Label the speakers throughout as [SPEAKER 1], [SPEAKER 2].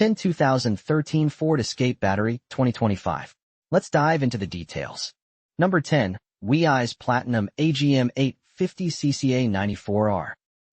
[SPEAKER 1] 10 2013 Ford Escape Battery 2025. Let's dive into the details. Number 10. Weize Platinum AGM 850 CCA 94R.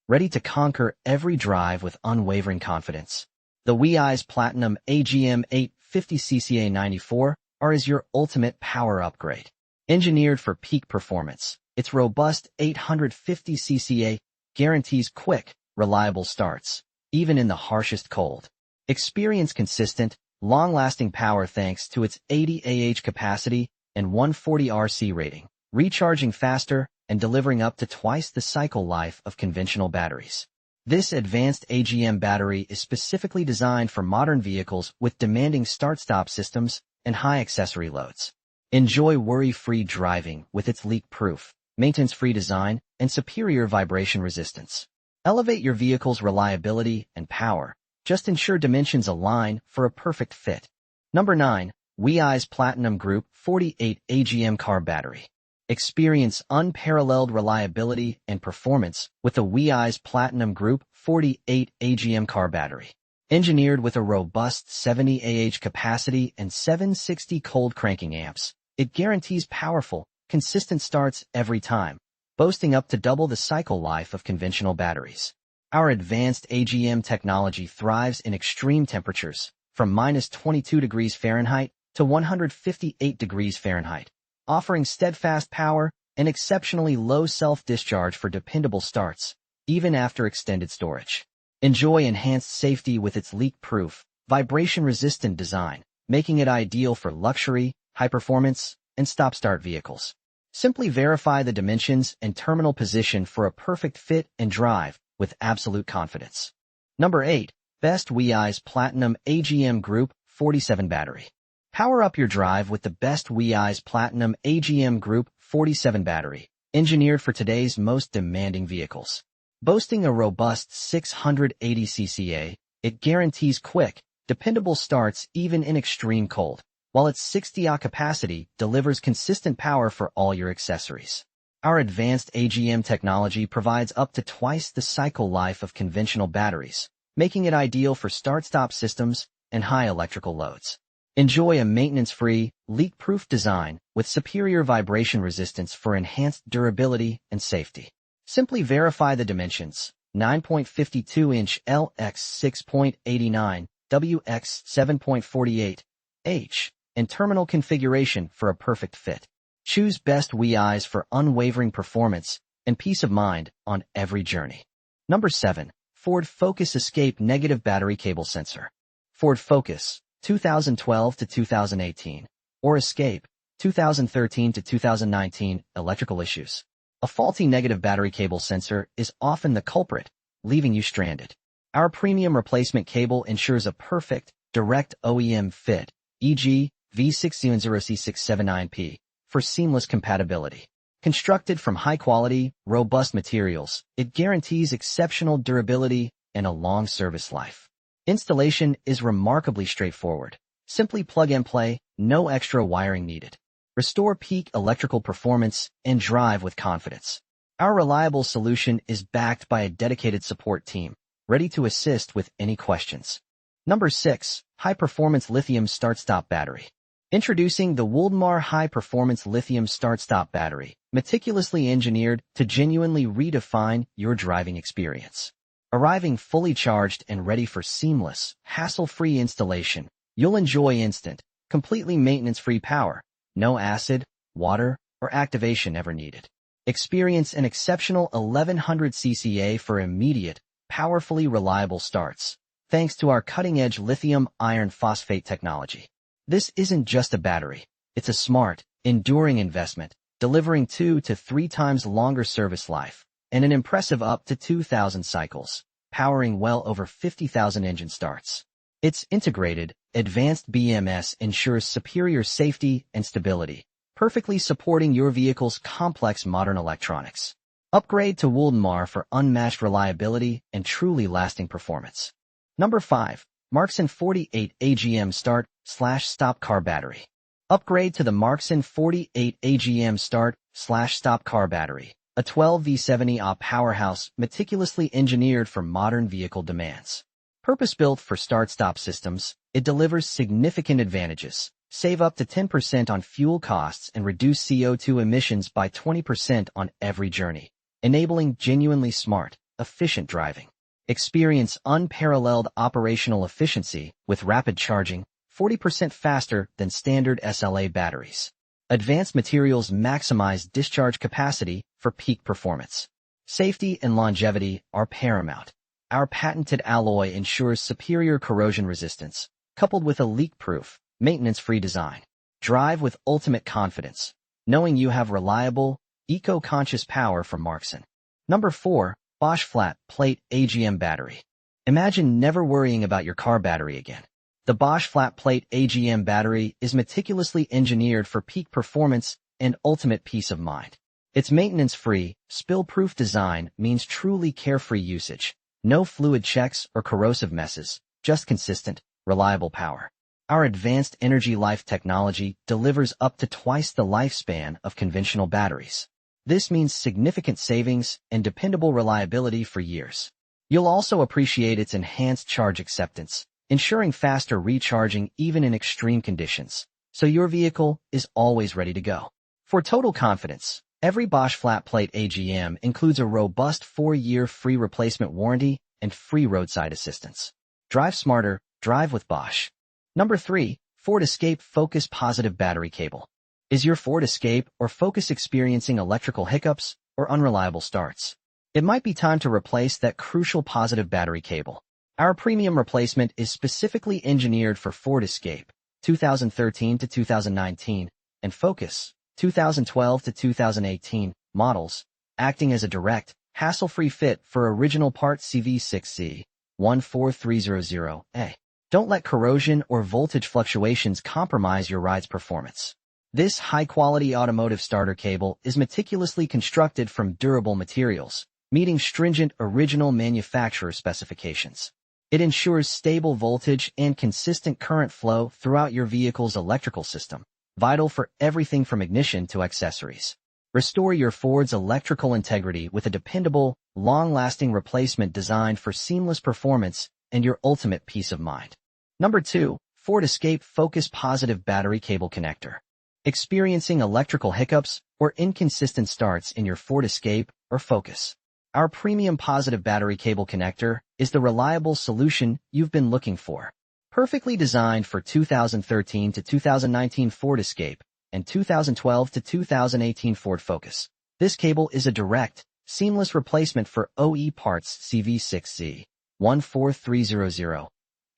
[SPEAKER 1] Ready to conquer every drive with unwavering confidence. The Weize Platinum AGM 850 CCA 94R is your ultimate power upgrade. Engineered for peak performance, its robust 850 CCA guarantees quick, reliable starts, even in the harshest cold. Experience consistent, long-lasting power thanks to its 80 Ah capacity and 140 RC rating, recharging faster and delivering up to twice the cycle life of conventional batteries. This advanced AGM battery is specifically designed for modern vehicles with demanding start-stop systems and high accessory loads. Enjoy worry-free driving with its leak-proof, maintenance-free design, and superior vibration resistance. Elevate your vehicle's reliability and power. Just ensure dimensions align for a perfect fit. Number 9. Weize Platinum Group 48 AGM Car Battery. Experience unparalleled reliability and performance with the Weize Platinum Group 48 AGM Car Battery. Engineered with a robust 70 Ah capacity and 760 cold cranking amps, it guarantees powerful, consistent starts every time, boasting up to double the cycle life of conventional batteries. Our advanced AGM technology thrives in extreme temperatures, from -22 degrees Fahrenheit to 158 degrees Fahrenheit, offering steadfast power and exceptionally low self-discharge for dependable starts, even after extended storage. Enjoy enhanced safety with its leak-proof, vibration-resistant design, making it ideal for luxury, high-performance, and stop-start vehicles. Simply verify the dimensions and terminal position for a perfect fit and drive with absolute confidence. Number 8. Best Weize Platinum AGM Group 47 Battery. Power up your drive with the best Weize Platinum AGM Group 47 battery, engineered for today's most demanding vehicles. Boasting a robust 680 CCA, it guarantees quick, dependable starts even in extreme cold, while its 60 Ah capacity delivers consistent power for all your accessories. Our advanced AGM technology provides up to twice the cycle life of conventional batteries, making it ideal for start-stop systems and high electrical loads. Enjoy a maintenance-free, leak-proof design with superior vibration resistance for enhanced durability and safety. Simply verify the dimensions: 9.52-inch L x 6.89, W x 7.48, H, and terminal configuration for a perfect fit. Choose Best Weize for unwavering performance and peace of mind on every journey. Number 7. Ford Focus Escape Negative Battery Cable Sensor. Ford Focus, 2012 to 2018, or Escape, 2013 to 2019, electrical issues. A faulty negative battery cable sensor is often the culprit, leaving you stranded. Our premium replacement cable ensures a perfect, direct OEM fit, e.g., V600C679P, for seamless compatibility. Constructed from high-quality, robust materials, it guarantees exceptional durability and a long service life. Installation is remarkably straightforward. Simply plug and play, no extra wiring needed. Restore peak electrical performance and drive with confidence. Our reliable solution is backed by a dedicated support team, ready to assist with any questions. Number 6. High-Performance Lithium Start-Stop Battery. Introducing the Waldmar High-Performance Lithium Start-Stop Battery, meticulously engineered to genuinely redefine your driving experience. Arriving fully charged and ready for seamless, hassle-free installation, you'll enjoy instant, completely maintenance-free power. No acid, water, or activation ever needed. Experience an exceptional 1100 CCA for immediate, powerfully reliable starts, thanks to our cutting-edge lithium iron phosphate technology. This isn't just a battery. It's a smart, enduring investment, delivering 2 to 3 times longer service life, and an impressive up to 2,000 cycles, powering well over 50,000 engine starts. Its integrated, advanced BMS ensures superior safety and stability, perfectly supporting your vehicle's complex modern electronics. Upgrade to Waldmar for unmatched reliability and truly lasting performance. Number 5. MARXON 48 AGM Start/Stop Car Battery. Upgrade to the MARXON 48 AGM Start/Stop Car Battery, a 12 V70 Ah powerhouse meticulously engineered for modern vehicle demands. Purpose-built for start-stop systems, it delivers significant advantages. Save up to 10% on fuel costs and reduce CO2 emissions by 20% on every journey, enabling genuinely smart, efficient driving. Experience unparalleled operational efficiency with rapid charging, 40% faster than standard SLA batteries. Advanced materials maximize discharge capacity for peak performance. Safety and longevity are paramount. Our patented alloy ensures superior corrosion resistance, coupled with a leak-proof, maintenance-free design. Drive with ultimate confidence, knowing you have reliable, eco-conscious power from MARXON. Number 4. Bosch Flat Plate AGM Battery. Imagine never worrying about your car battery again. The Bosch Flat Plate AGM battery is meticulously engineered for peak performance and ultimate peace of mind. Its maintenance-free, spill-proof design means truly carefree usage. No fluid checks or corrosive messes, just consistent, reliable power. Our advanced energy life technology delivers up to twice the lifespan of conventional batteries. This means significant savings and dependable reliability for years. You'll also appreciate its enhanced charge acceptance, ensuring faster recharging even in extreme conditions, so your vehicle is always ready to go. For total confidence, every Bosch Flat Plate AGM includes a robust 4-year free replacement warranty and free roadside assistance. Drive smarter, drive with Bosch. Number 3. Ford Escape Focus Positive Battery Cable. Is your Ford Escape or Focus experiencing electrical hiccups or unreliable starts? It might be time to replace that crucial positive battery cable. Our premium replacement is specifically engineered for Ford Escape 2013 to 2019 and Focus 2012 to 2018 models, acting as a direct, hassle-free fit for original part CV6C 14300A. Don't let corrosion or voltage fluctuations compromise your ride's performance. This high-quality automotive starter cable is meticulously constructed from durable materials, meeting stringent original manufacturer specifications. It ensures stable voltage and consistent current flow throughout your vehicle's electrical system, vital for everything from ignition to accessories. Restore your Ford's electrical integrity with a dependable, long-lasting replacement designed for seamless performance and your ultimate peace of mind. Number 2. Ford Escape Focus Positive Battery Cable Connector. Experiencing electrical hiccups or inconsistent starts in your Ford Escape or Focus? Our premium positive battery cable connector is the reliable solution you've been looking for. Perfectly designed for 2013 to 2019 Ford Escape and 2012 to 2018 Ford Focus. This cable is a direct, seamless replacement for OE parts CV6Z 14300A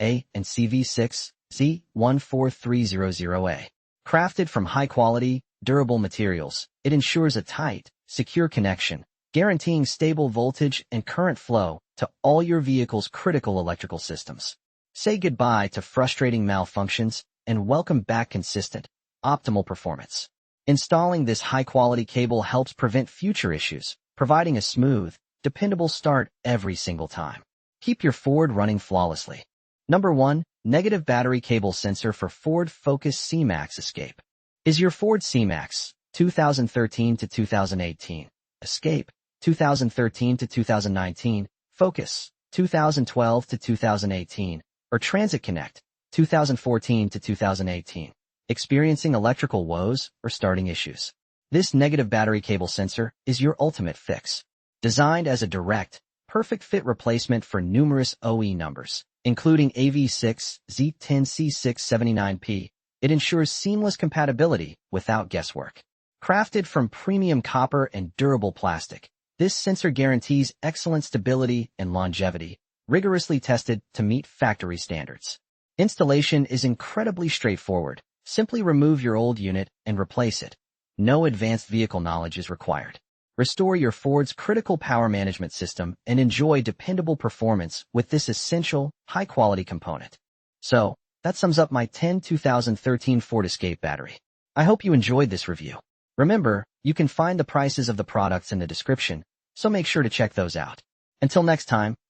[SPEAKER 1] and CV6Z 14300A. Crafted from high-quality, durable materials, it ensures a tight, secure connection, guaranteeing stable voltage and current flow to all your vehicle's critical electrical systems. Say goodbye to frustrating malfunctions and welcome back consistent, optimal performance. Installing this high-quality cable helps prevent future issues, providing a smooth, dependable start every single time. Keep your Ford running flawlessly. Number 1. Negative Battery Cable Sensor for Ford Focus C-Max Escape. Is your Ford C-Max 2013 to 2018, Escape 2013 to 2019, Focus 2012 to 2018, or Transit Connect 2014 to 2018 experiencing electrical woes or starting issues? This negative battery cable sensor is your ultimate fix. Designed as a direct, perfect fit replacement for numerous OE numbers, including AV6, Z10C679P, it ensures seamless compatibility without guesswork. Crafted from premium copper and durable plastic, this sensor guarantees excellent stability and longevity, rigorously tested to meet factory standards. Installation is incredibly straightforward. Simply remove your old unit and replace it. No advanced vehicle knowledge is required. Restore your Ford's critical power management system and enjoy dependable performance with this essential, high-quality component. So, that sums up my 2013 Ford Escape battery. I hope you enjoyed this review. Remember, you can find the prices of the products in the description, so make sure to check those out. Until next time,